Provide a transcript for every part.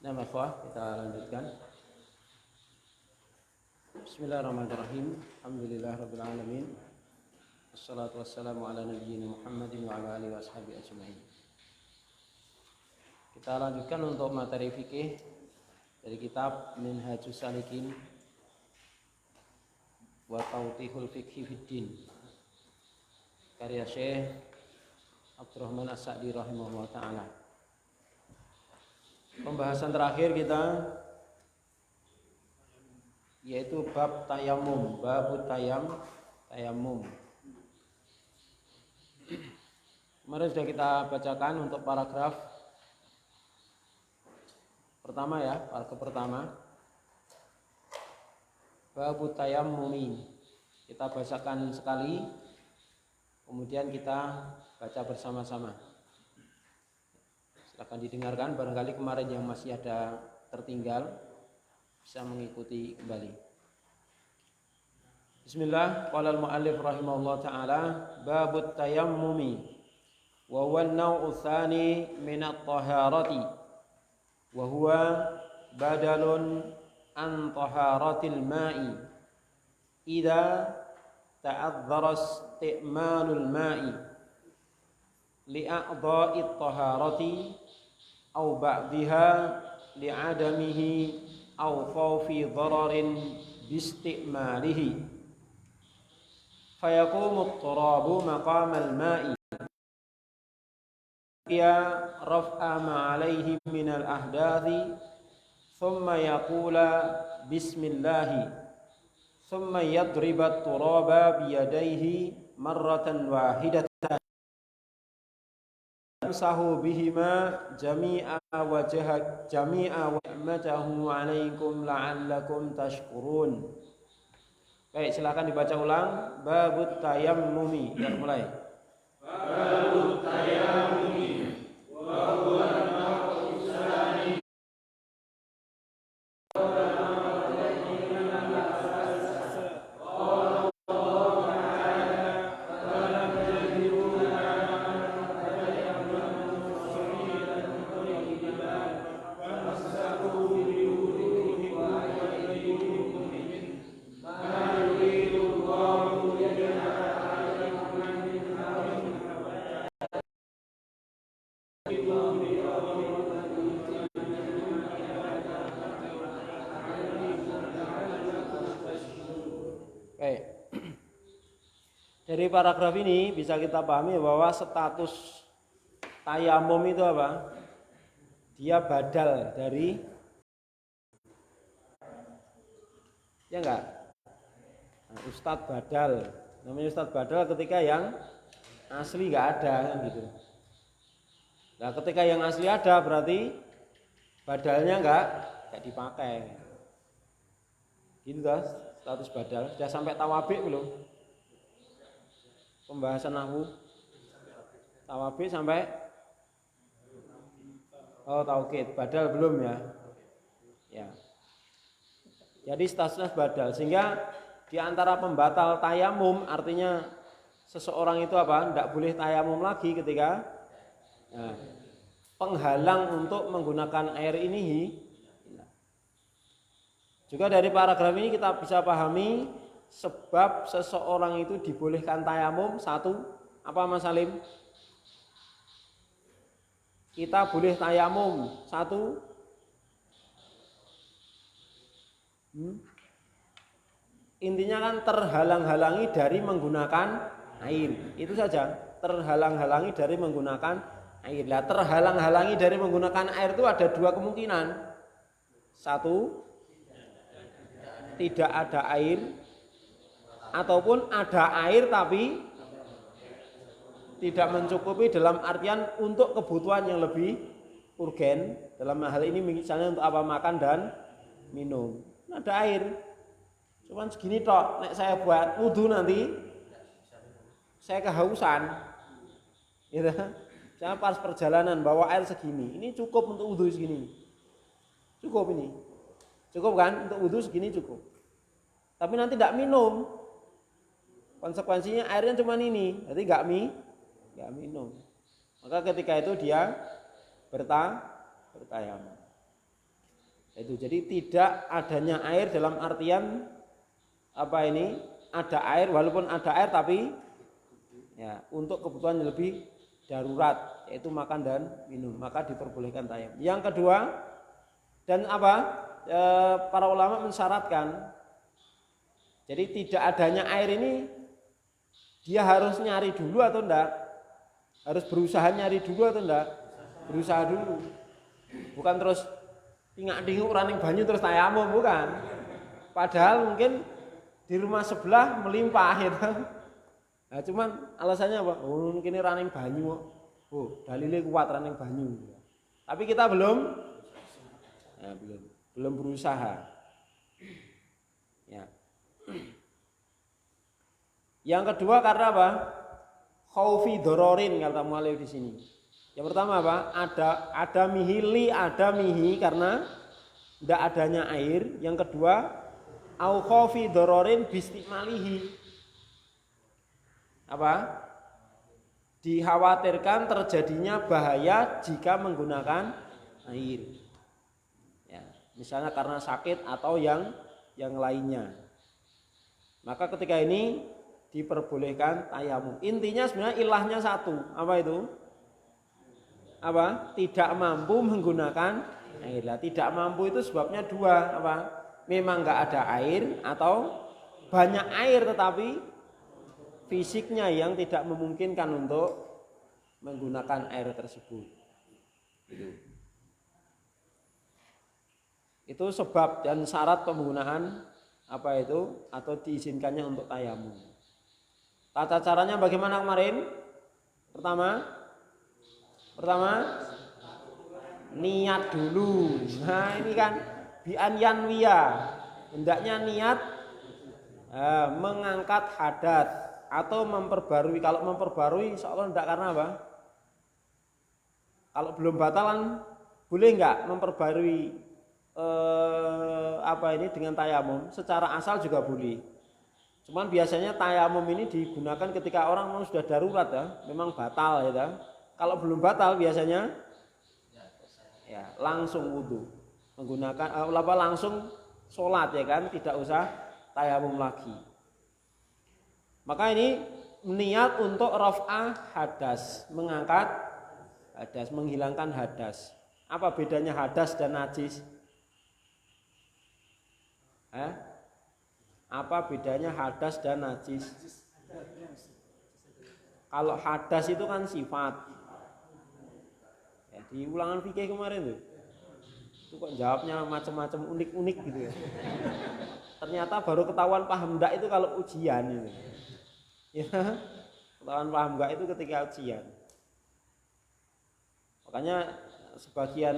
Nah, ikhwah, kita lanjutkan. Bismillahirrahmanirrahim. Alhamdulillahirabbil alamin. Wassalatu wassalamu ala nabiyyina Muhammadin wa ala alihi washabihi ajmain. Kita lanjutkan untuk materi fikih dari kitab Minhajus Salikin wa Tawdihul Fiqhi Fiddin karya Syekh Abdurrahman As-Sa'di rahimahullah ta'ala. Pembahasan terakhir kita yaitu bab tayamum, bab tayamum. Kemarin sudah kita bacakan untuk paragraf pertama ya, paragraf pertama. Bab tayammumi. Kita bacakan sekali, kemudian kita baca bersama-sama. Silakan didengarkan, barangkali kemarin yang masih ada tertinggal bisa mengikuti kembali. Bismillah, qala al-muallif rahimahullah ta'ala, babut tayammumi wa huwa an-naw'u tsani min at-taharati wa huwa badalun an taharatil ma'i idza ta'azzara isti'malul ma'i li'a'dha'i at-taharati aw ba'daha li'adamihi aw khawfi dhararin biistimalihi fayaqumu at-turabu maqama al-ma'i ya raf'a ma 'alayhi min al-ahdathi thumma yaqula bismillah thumma yadriba at-turaba biyadayhi marratan wahidatan yamsahu bihima jami'a ni'matahu 'alaikum la'allakum tashkurun. Baik, silakan dibaca ulang. Babut tayammumi. Kita mulai. Babut tayammumi wa huwa an-naw'u tsani Dari paragraf ini bisa kita pahami bahwa status tayamum itu apa? Dia badal dari, ya enggak? Nah, ustadz badal. Namanya ustadz badal ketika yang asli enggak ada kan gitu. Nah, ketika yang asli ada berarti badalnya enggak dipakai. Gitu dah status badal. Sudah sampai tawabik belum? Pembahasan nahwu tawabik sampai taukid, badal belum ya? Ya. Jadi statusnya badal, sehingga di antara pembatal tayamum artinya seseorang itu apa? Tidak boleh tayamum lagi ketika penghalang untuk menggunakan air ini. Juga dari paragraf ini kita bisa pahami sebab seseorang itu dibolehkan tayamum. Satu, apa Mas Salim? Kita boleh tayamum. Satu, intinya kan terhalang-halangi dari menggunakan air. Itu saja, terhalang-halangi dari menggunakan air. Nah, terhalang-halangi dari menggunakan air itu ada dua kemungkinan. Satu, tidak ada air, ataupun ada air tapi tidak mencukupi dalam artian untuk kebutuhan yang lebih urgen. Dalam hal ini misalnya untuk apa, makan dan minum. Nah, ada air cuman segini tok, nek saya buat wudu nanti saya kehausan gitu. Saya pas perjalanan bawa air segini, ini cukup untuk wudu segini, cukup ini, cukup kan untuk wudu segini cukup. Tapi nanti tidak minum, konsekuensinya airnya cuma ini, berarti nggak minum. Maka ketika itu dia bertayamum. Itu jadi tidak adanya air dalam artian apa ini? Ada air, walaupun ada air tapi ya untuk kebutuhan yang lebih darurat, yaitu makan dan minum, maka diperbolehkan tayamum. Yang kedua, dan apa? Para ulama mensyaratkan, jadi tidak adanya air ini dia harus nyari dulu atau enggak? Harus berusaha nyari dulu atau enggak? Berusaha dulu. Bukan terus tingak-tinguk raning banyu terus tayamum, bukan. Padahal mungkin di rumah sebelah melimpah gitu. Nah, cuman alasannya apa? Oh, mungkin ini raning banyu. Oh, dalilnya kuat raning banyu. Tapi kita belum berusaha. Ya. Yang kedua karena apa? Khaufi dororin kata mu'alif di sini. Yang pertama apa? Ada mihi karena tidak adanya air. Yang kedua, au khaufi dororin bistimalihi. Apa? Dikhawatirkan terjadinya bahaya jika menggunakan air. Ya, misalnya karena sakit atau yang lainnya. Maka ketika ini diperbolehkan tayamum. Intinya sebenarnya ilahnya satu. Apa itu? Apa? Tidak mampu menggunakan air. Nah, tidak mampu itu sebabnya dua. Apa? Memang nggak ada air atau banyak air tetapi fisiknya yang tidak memungkinkan untuk menggunakan air tersebut. Itu sebab dan syarat penggunaan apa itu atau diizinkannya untuk tayamum. Tata caranya bagaimana kemarin? Pertama niat dulu. Nah, ini kan bi'an yanwiya. Hendaknya niat mengangkat hadat atau memperbarui. Kalau memperbarui insyaallah tidak karena apa? Kalau belum batalan boleh enggak memperbarui apa ini dengan tayamum? Secara asal juga boleh. Cuman biasanya tayamum ini digunakan ketika orang memang sudah darurat ya, memang batal ya. Kalau belum batal biasanya ya langsung wudu, menggunakan langsung sholat ya kan, tidak usah tayamum lagi. Maka ini niat untuk raf'ah hadas, mengangkat hadas, menghilangkan hadas. Apa bedanya hadas dan najis? Apa bedanya hadas dan najis? Kalau hadas itu kan sifat. Ya, di ulangan fikih kemarin tuh. Itu kok jawabnya macam-macam unik-unik gitu ya. Ternyata baru ketahuan paham enggak itu kalau ujian itu. Ya, ketahuan paham enggak itu ketika ujian. Makanya sebagian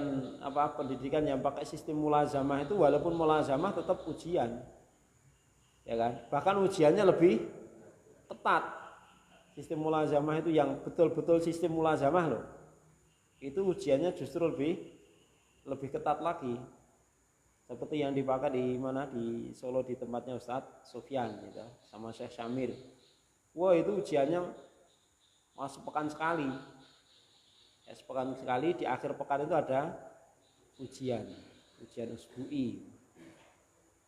pendidikan yang pakai sistem mulazamah itu walaupun mulazamah tetap ujian. Ya kan? Bahkan ujiannya lebih ketat. Sistem mulazamah itu yang betul-betul sistem mulazamah loh. Itu ujiannya justru lebih ketat lagi. Seperti yang dipakai di Solo di tempatnya Ustadz Sufyan gitu, sama Syekh Syamir. Wah, itu ujiannya sepekan sekali. Ya, sepekan sekali, di akhir pekan itu ada ujian usbu'i.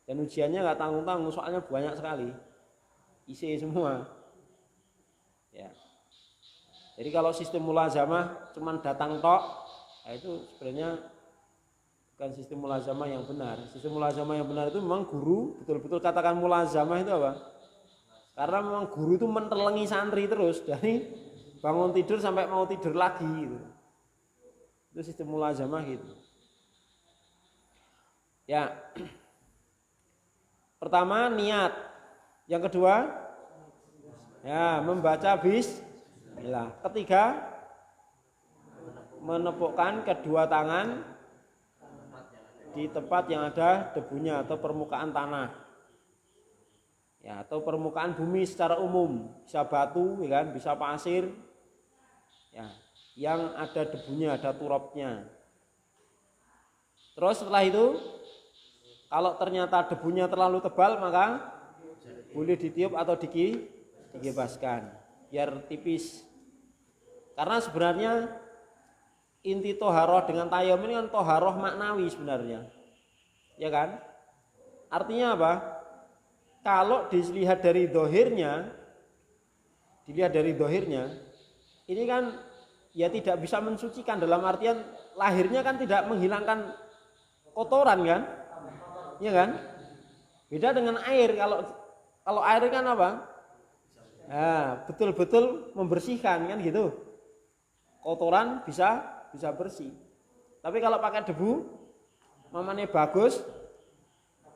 Dan ujiannya nggak tanggung-tanggung, soalnya banyak sekali, isi semua. Ya. Jadi kalau sistem mulazamah cuman datang tok, nah itu sebenarnya bukan sistem mulazamah yang benar. Sistem mulazamah yang benar itu memang guru betul-betul katakan mulazamah itu apa? Karena memang guru itu mentelengi santri terus dari bangun tidur sampai mau tidur lagi gitu. Itu sistem mulazamah gitu. Ya. Pertama niat. Yang kedua ya membaca bismillah. Ketiga menepukkan kedua tangan di tempat yang ada debunya atau permukaan tanah. Ya, atau permukaan bumi secara umum, bisa batu ya kan, bisa pasir. Ya, yang ada debunya, ada turapnya. Terus setelah itu kalau ternyata debunya terlalu tebal maka boleh ditiup atau dikibaskan biar tipis. Karena sebenarnya inti toharoh dengan tayamum ini kan toharoh maknawi sebenarnya. Ya kan? Artinya apa? Kalau dilihat dari dohirnya, ini kan ya tidak bisa mensucikan, dalam artian lahirnya kan tidak menghilangkan kotoran kan? Ya kan? Beda dengan air. Kalau air kan apa? Nah, betul-betul membersihkan kan gitu. Kotoran bisa bersih. Tapi kalau pakai debu, mamanya bagus,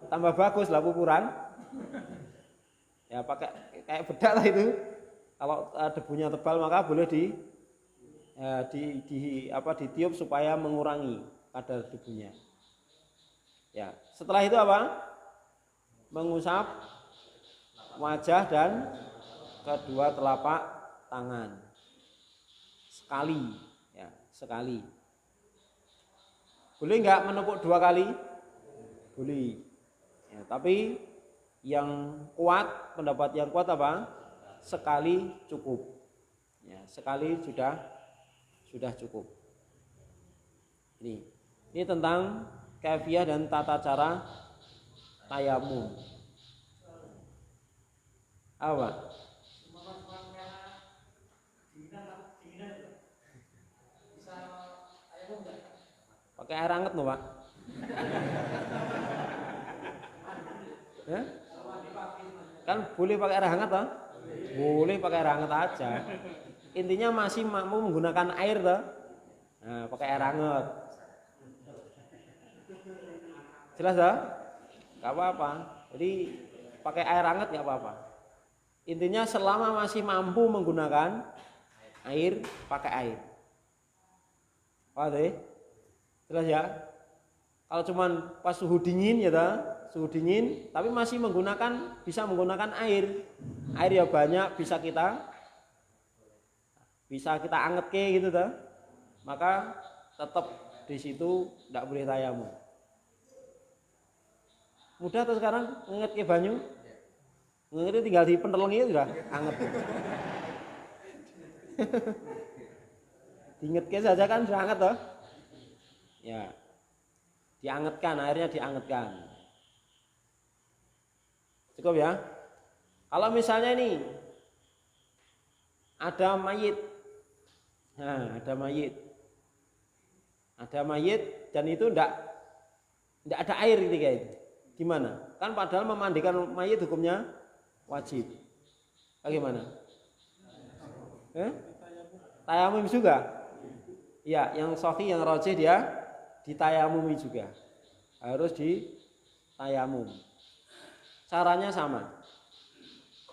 tambah bagus lah ukuran. Ya pakai kayak bedak lah itu. Kalau debunya tebal maka boleh ditiup supaya mengurangi kadar debunya. Ya, setelah itu apa? Mengusap wajah dan kedua telapak tangan. Sekali. Boleh nggak menepuk 2 kali? Boleh. Ya, tapi yang kuat, pendapat yang kuat apa? Sekali cukup. Ya, sekali sudah cukup. Ini tentang kaifiyah dan tata cara tayamum. Apa? Pakai air hangat loh, Pak. Ya? Kan boleh pakai air hangat toh? Boleh pakai air hangat aja. Intinya masih mampu menggunakan air toh. Nah, pakai air hangat. Jelas toh? Gak apa-apa. Jadi pakai air hangat gak apa-apa. Intinya selama masih mampu menggunakan air, pakai air. Oke. Jelas ya? Kalau cuman pas suhu dingin ya toh, suhu dingin tapi masih bisa menggunakan air. Air ya banyak bisa kita anget ke gitu toh. Maka tetap di situ tidak boleh tayamum. Mudah tuh sekarang ngenget ke banyu. Ngengetnya tinggal di pentelengi sudah anget. Diingetke saja kan sudah anget toh. Ya. Diangetkan, airnya diangetkan. Cukup ya. Kalau misalnya ini ada mayit. Nah, ada mayit dan itu enggak ada air ketika itu. Gimana? Kan padahal memandikan mayit hukumnya wajib. Bagaimana? Tayamum juga? Ya, yang sahih yang rajih dia ditayamumi juga. Harus ditayamum. Caranya sama.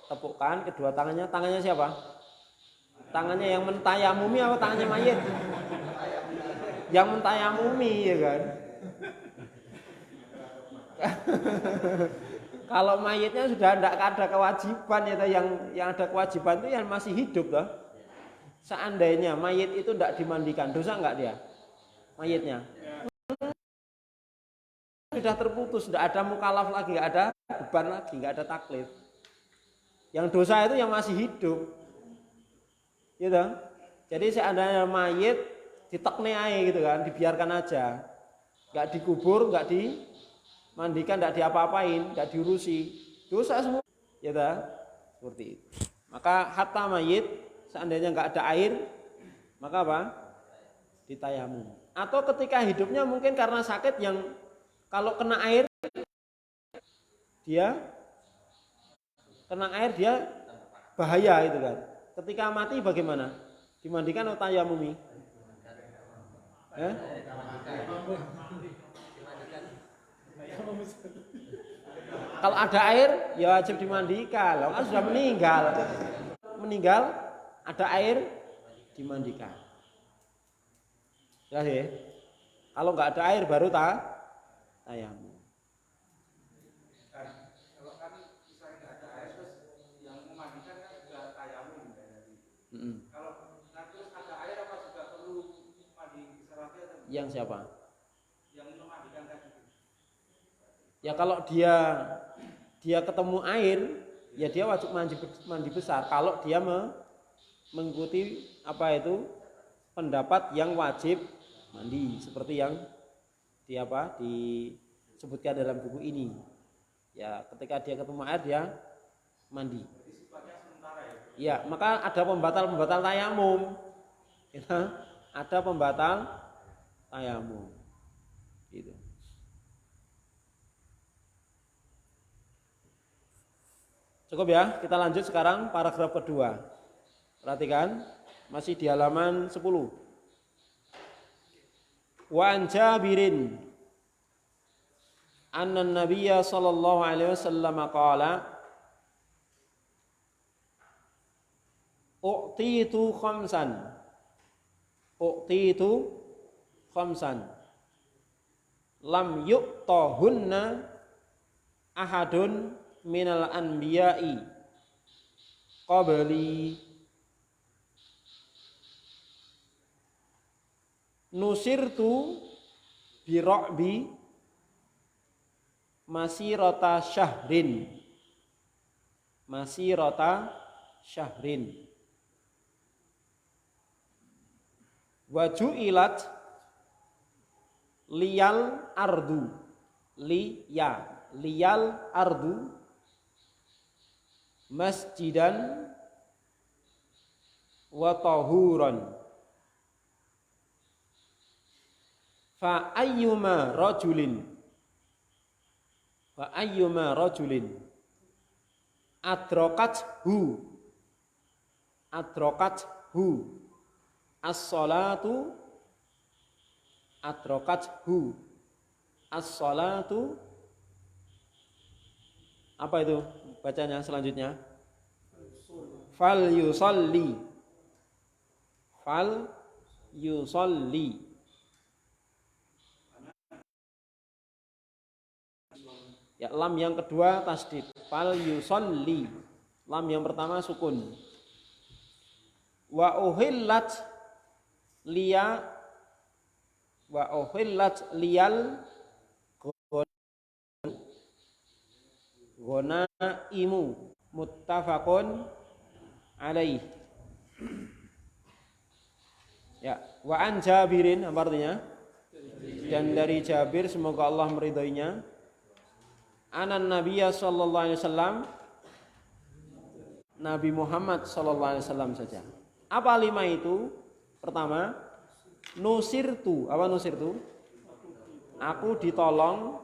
Tepukkan kedua tangannya. Tangannya siapa? Tangannya yang mentayamumi atau tangannya mayit? Yang mentayamumi ya kan? Kalau mayitnya sudah tidak ada kewajiban ya, yang ada kewajiban itu yang masih hidup toh. Seandainya mayit itu tidak dimandikan, dosa enggak dia? Mayitnya sudah terputus, tidak ada mukalaf lagi, tidak ada beban lagi, tidak ada taklif. Yang dosa itu yang masih hidup, gitu. Jadi seandainya mayit ditekne aja gitu kan, dibiarkan aja, nggak dikubur, nggak dimandikan, nggak diapa-apain, nggak diurusi, dosa semua, gitu. Seperti itu. Maka hatta mayit seandainya nggak ada air, maka apa? Ditayamum. Atau ketika hidupnya mungkin karena sakit yang kalau kena air dia bahaya itu kan. Ketika mati bagaimana? Dimandikan atau tayamumi? Kalau ada air ya wajib dimandikan. Kalau kan sudah meninggal ada air dimandikan. Jelas ya? Kalau nggak ada air baru tayamum. Kalau kan misalnya nggak ada air terus yang memandikan kan sudah tayamum. Kalau terus ada air apa juga perlu mandi syaratnya? Yang siapa? Yang memandikan tadi. Ya kalau dia ketemu air, ya dia wajib mandi besar. Kalau dia mengikuti pendapat yang wajib mandi, seperti yang disebutkan dalam buku ini. Ya, ketika dia ketemu air dia mandi. Jadi sifatnya sementara ya. Ya, maka ada pembatal-pembatal tayamum. Ya, ada pembatal tayamum. Gitu. Cukup ya, kita lanjut sekarang paragraf kedua. Perhatikan, masih di halaman 10. Wa an Jabirin anna Nabiyya sallallahu alaihi wasallam qala u'titu khamsan lam yu'tahunna ahadun minal anbiya'i qabli nusirtu bira'bi masirata syahrin waju'ilat liyal ardu masjidan wa tahuran fa ayyuma rajulin adrakathu as-salatu apa itu bacanya selanjutnya? Fal yusalli. Ya, lam yang kedua tasdid. Fal yusalli. Lam yang pertama sukun. Wa uhillat liyal ghanaimu muttafaqun alaih. Ya, wa an Jabirin apa artinya? Dan dari Jabir, semoga Allah meridhoinya, anan Nabiyya sallallahu alaihi wasallam, Nabi Muhammad sallallahu alaihi wasallam saja. Apa 5 itu? Pertama, nusirtu. Apa nusirtu? Aku ditolong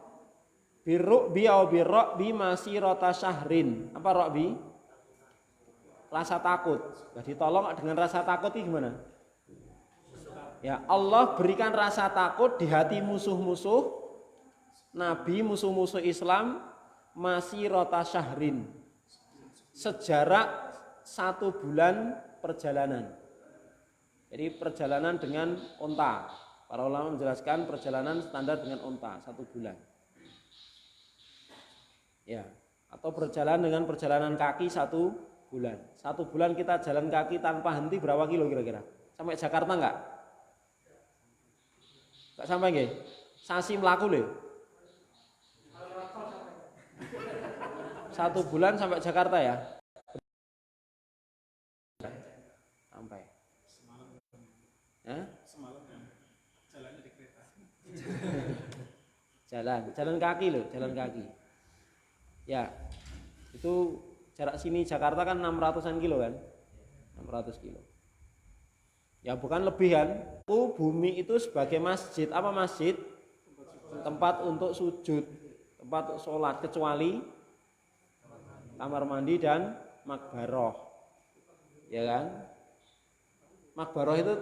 birru'bi masirata syahrin. Apa ro'bi? Rasa takut. Nah, ditolong dengan rasa takut itu gimana? Ya, Allah berikan rasa takut di hati musuh-musuh Nabi, musuh-musuh Islam, masirata syahrin, sejarak 1 bulan perjalanan. Jadi perjalanan dengan unta. Para ulama menjelaskan perjalanan standar dengan unta 1 bulan. Ya, atau berjalan dengan perjalanan kaki 1 bulan. 1 bulan kita jalan kaki tanpa henti berapa kilo kira-kira? Sampai Jakarta enggak? Enggak sampai nggih? Sasi mlaku lho. 1 bulan sampai Jakarta ya? Sampai. Semalam jalannya di kereta. Jalan kaki loh, jalan kaki. Ya, itu jarak sini Jakarta kan 600-an kilo kan? 600 kilo. Ya bukan lebih kan? Bumi itu sebagai masjid. Apa masjid? Tempat untuk sujud, tempat untuk sholat, kecuali kamar mandi dan makbaroh. Ya kan? Makbaroh itu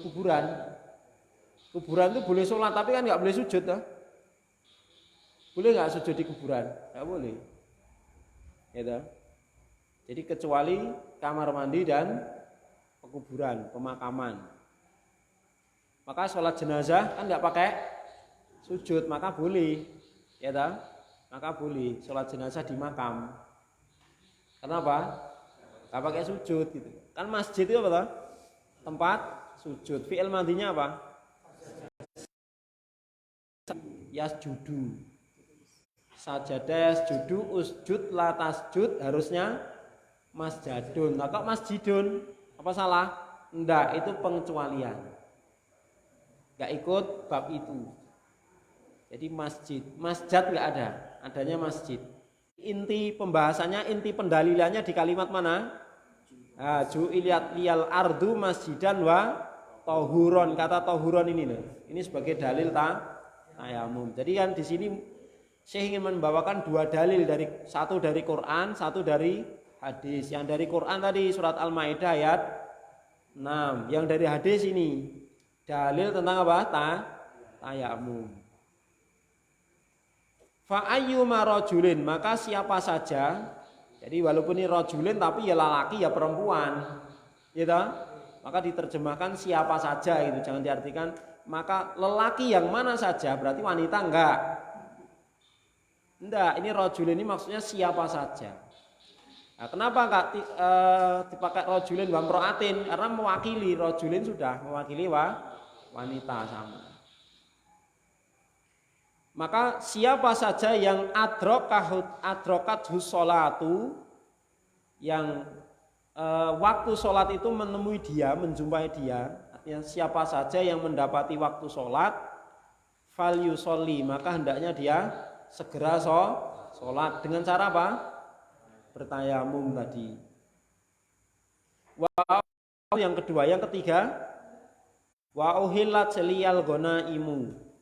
kuburan. Kuburan itu boleh sholat tapi kan nggak boleh sujud toh. Boleh nggak sujud di kuburan? Nggak boleh. Ya toh? Jadi kecuali kamar mandi dan pekuburan, pemakaman. Maka sholat jenazah kan nggak pakai sujud, maka boleh. Ya toh? Maka boleh sholat jenazah di makam. Kenapa? Nggak pakai sujud gitu. Kan masjid itu apa toh? Tempat sujud. Fi'il mandinya apa? Yasjudu. Sajadah yasjudu, usjud, la tasjud, harusnya masjadun. Nah kok masjidun? Apa salah? Enggak, itu pengecualian. Enggak ikut bab itu. Jadi masjid, masjid nggak ada, adanya masjid. Inti pembahasannya, inti pendalilannya di kalimat mana? Ju'iliyat liyal ardu masjidan wa tohuron. Kata tohuron ini loh. Ini sebagai dalil tayamum. Jadi kan di sini saya ingin membawakan dua dalil, satu dari Quran, satu dari hadis. Yang dari Quran tadi surat Al-Maidah ayat 6. Yang dari hadis ini dalil tentang apa? Tayamum. Fa ayyuma rajulin, maka siapa saja, jadi walaupun ini rajulin tapi ya lelaki ya perempuan, gitu. Maka diterjemahkan siapa saja itu, jangan diartikan maka lelaki yang mana saja, berarti wanita enggak. Ini rajulin ini maksudnya siapa saja. Nah, kenapa enggak dipakai rajulin wa imra'atin? Karena mewakili, rajulin sudah mewakili wanita sama. Maka siapa saja yang adrokat sholatu, yang waktu sholat itu menemui dia, menjumpai dia, artinya siapa saja yang mendapati waktu sholat, fal yusolli, maka hendaknya dia segera sholat dengan cara apa? Bertayamum tadi. Yang kedua, yang ketiga, wa uhillat liyal ghanaimu,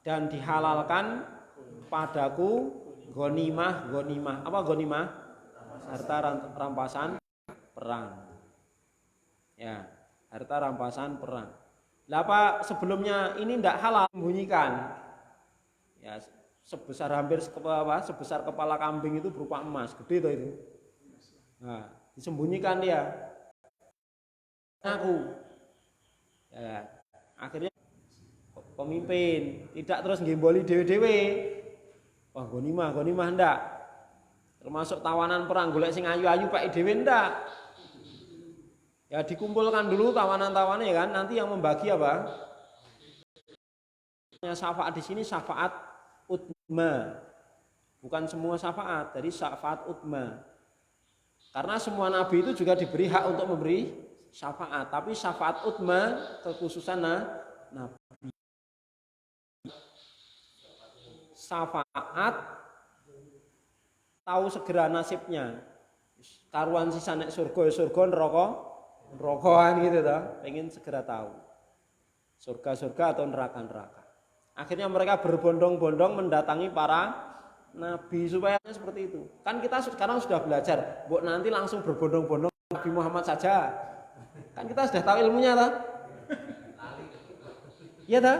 dan dihalalkan padaku ghanimah. Apa ghanimah? Harta rampasan perang. Ya, harta rampasan perang. Lah apa sebelumnya ini tidak halal, sembunyikan. Ya, sebesar kepala kambing itu berupa emas, gede tuh itu. Nah, disembunyikan dia. Aku. Ya, akhirnya pemimpin tidak terus nggemboli dewe-dewe. Wah, ghanimah ndak. Termasuk tawanan perang golek sing ayu-ayu pak dhewe ndak. Ya dikumpulkan dulu tawanan-tawanan ya kan, nanti yang membagi apa? Syafaat di sini syafaat utma. Bukan semua syafaat, dari syafaat utma. Karena semua nabi itu juga diberi hak untuk memberi syafaat, tapi syafaat utma kekhususan nabi. Syafaat tahu segera nasibnya, karuan sisa nek surga nerokoan gitu toh, pengen segera tahu surga atau neraka. Akhirnya mereka berbondong-bondong mendatangi para nabi supaya seperti itu. Kan kita sekarang sudah belajar, buat nanti langsung berbondong-bondong Nabi Muhammad saja. Kan kita sudah tahu ilmunya toh. Iya toh?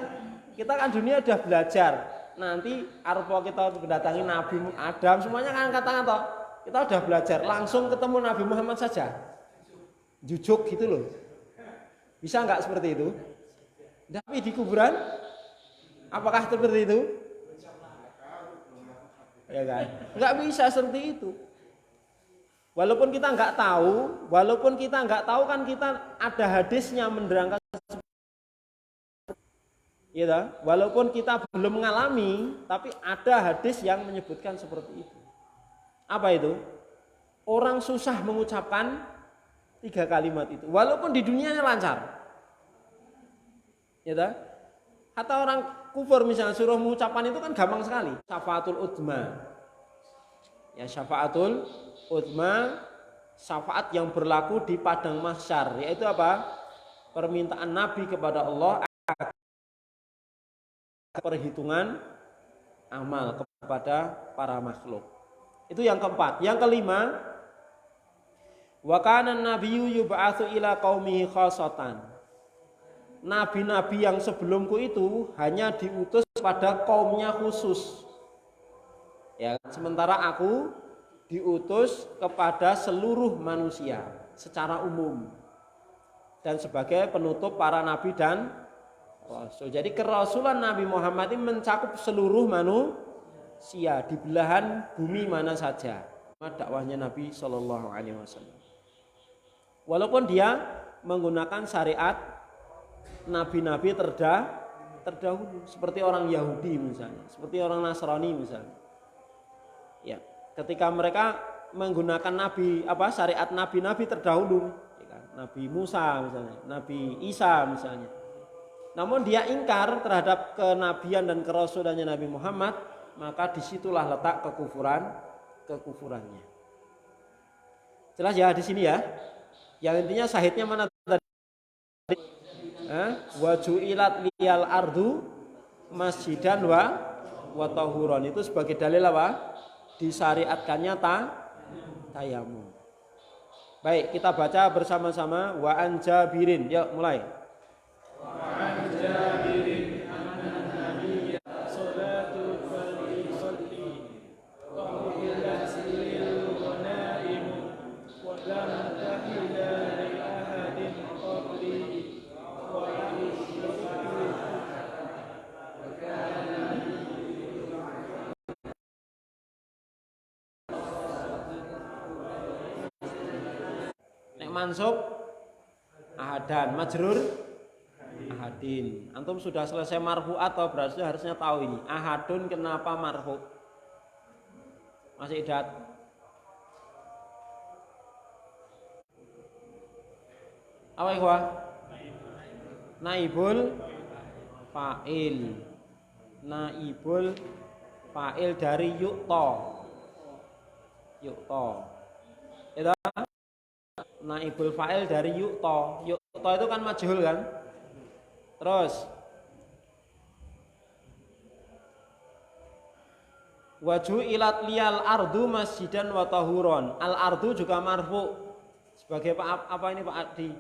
Kita kan dunia sudah belajar. Nanti arpo kita mendatangi Nabi Adam semuanya kan katakan toh, kita udah belajar langsung ketemu Nabi Muhammad saja, jujuk gitu loh, bisa nggak seperti itu? Tapi di kuburan apakah seperti itu? Ya kan, nggak bisa seperti itu. Walaupun kita nggak tahu kan kita ada hadisnya menerangkan. Ya, walaupun kita belum mengalami, tapi ada hadis yang menyebutkan seperti itu. Apa itu? Orang susah mengucapkan 3 kalimat itu, walaupun di dunianya lancar. Ya, kata orang kufur misalnya suruh mengucapkan itu kan gampang sekali. Syafaatul utma. Ya, syafaatul utma, syafaat yang berlaku di padang mahsyar, yaitu apa? Permintaan Nabi kepada Allah, perhitungan amal kepada para makhluk. Itu yang keempat. Yang kelima, wa kana nabiyyu yub'atsu ila qaumihi khassatan. Nabi-nabi yang sebelumku itu hanya diutus pada kaumnya khusus. Ya, sementara aku diutus kepada seluruh manusia secara umum dan sebagai penutup para nabi dan Rasul. Jadi kerasulan Nabi Muhammad ini mencakup seluruh manusia di belahan bumi mana saja. Dakwahnya Nabi Shallallahu Alaihi Wasallam. Walaupun dia menggunakan syariat nabi-nabi terdahulu, seperti orang Yahudi misalnya, seperti orang Nasrani misalnya. Ya, ketika mereka menggunakan syariat nabi-nabi terdahulu, ya kan? Nabi Musa misalnya, Nabi Isa misalnya. namun dia ingkar terhadap kenabian dan kerasulannya Nabi Muhammad, maka disitulah letak kekufurannya. Jelas ya di sini ya. Yang intinya syahidnya mana tadi? Wa ju'ilat liyal ardu masjidan wa tahuron. Itu sebagai dalil apa? Disyariatkannya tayamum. Baik, kita baca bersama-sama wa an Jabirin. Yuk, mulai. Wa an Jabirin anna nabiyya salatu yusalli wa ila silil ghanaim wa lam tahila li ahadin qabli wa mansub ahadan, majrur ahadin. Antum sudah selesai marfu atau berarti harusnya tahu ini. Ahadun kenapa marfu? Masih idat? Apa ikhwa? Naibul fa'il. Naibul fa'il dari yu'ta. Yu'ta. Itu naibul fa'il dari yu'ta. Yu'ta itu kan majhul kan? Terus waju ilat liyal ardu masjidan wa tahuron. Al ardu juga marfu. Sebagai apa ini Pak Adi?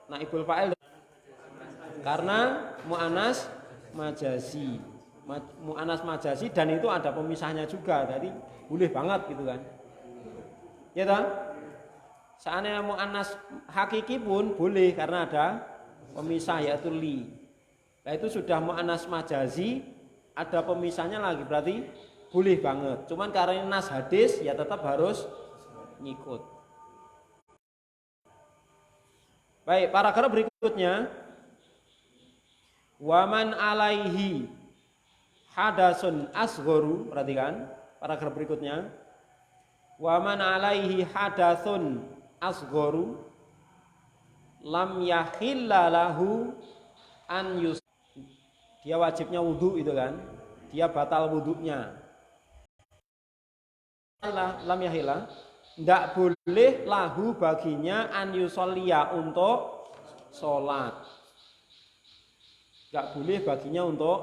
Naibul fa'il karena mu'anas majazi. Mu'anas majazi dan itu ada pemisahnya juga. Jadi boleh banget gitu kan. Ya kan? Seandainya mu'annas hakiki pun boleh karena ada pemisah yaitu li. Nah itu sudah mu'annas majazi, ada pemisahnya lagi berarti boleh banget. Cuman karena nas hadis ya tetap harus ngikut. Baik, paragraf berikutnya waman alaihi hadasun asghoru, perhatikan paragraf berikutnya. Waman alaihi hadasun asghoru lam yahilla lahu an yus. Dia wajibnya wudu itu kan. Dia batal wudunya. Lam yahilla, tidak boleh lahu baginya an yusolliya untuk sholat. Tidak boleh baginya untuk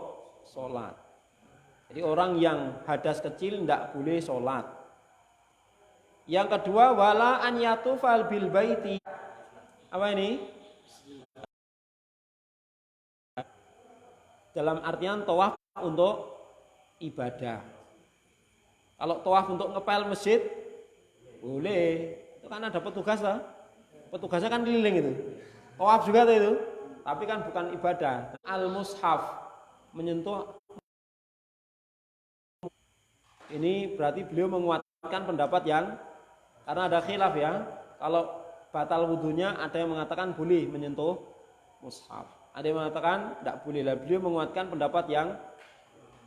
sholat. Jadi orang yang hadas kecil tidak boleh sholat. Yang kedua wala an yatufal bil baiti. Apa ini? Dalam artian tawaf untuk ibadah. Kalau tawaf untuk ngepel masjid boleh. Itu kan ada petugas lah. Petugasnya kan keliling itu. Tawaf juga tuh itu. Tapi kan bukan ibadah. Al-mushaf menyentuh. Ini berarti beliau menguatkan pendapat yang karena ada khilaf ya. Kalau batal wudunya ada yang mengatakan boleh menyentuh mushaf. Ada yang mengatakan tidak boleh. Lah beliau menguatkan pendapat yang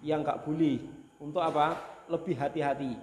enggak boleh. Untuk apa? Lebih hati-hati.